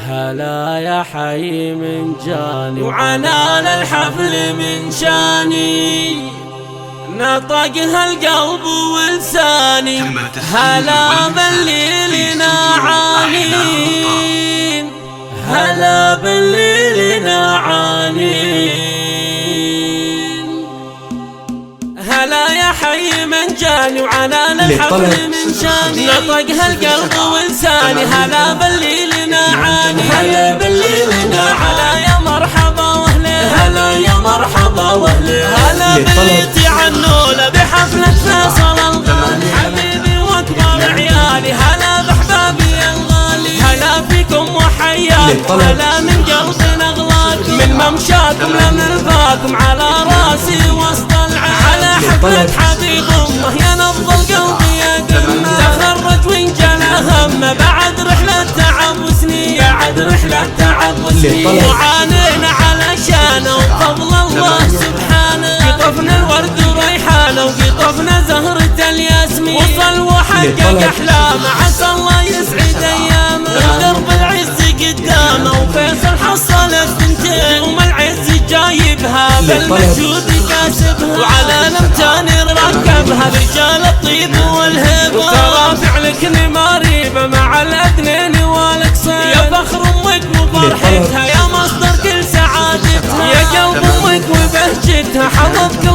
هلا يا حي من جاني، وعنان الحفل من شاني، نطقها القلب ولساني. هلا بالليل نعانين، هلا بالليل نعانين. هلا يا حي من جاني، وعنان الحفل من شاني، نطقها القلب ولساني. هلا بالليل نعاني، هلا بالليل نعاني. هلا يا مرحبا واهلين، هلا يا مرحبا واهلين. هلا بليتي عنولة بحفلة فيصل الغالي، حبيبي واكبر عيالي. هلا باحبابي الغالي، هلا فيكم وحياكم. هلا من قلبنا اغلاكم، من ممشاكم لمرفاكم، على راسي وسط على حفلة حبيب امه. يا نبض القلب يا قمه، تخرج وانجلى همه بعد رحلة تعب وسنين، بعد رحلة تعب وسنين. وعانينا علشانه وفضل الله سبحانه، قطفنا الورد وريحانه وقطفنا زهرة الياسمين. وصل وحقق احلامه، عسى الله يسعد ايامه. درب العز قدامه، وفيصل حصل الثنتين، وما العز جايبها بالمجهود كاسبها، وعلى الامتان ركبها رجال الطيب والهبه. وترى فعلك نماريبه مع الاثنين والقصين، يا فخر امك وفرحتها، يا مصدر كل سعادتها، يا قلب امك وبهجتها. حظك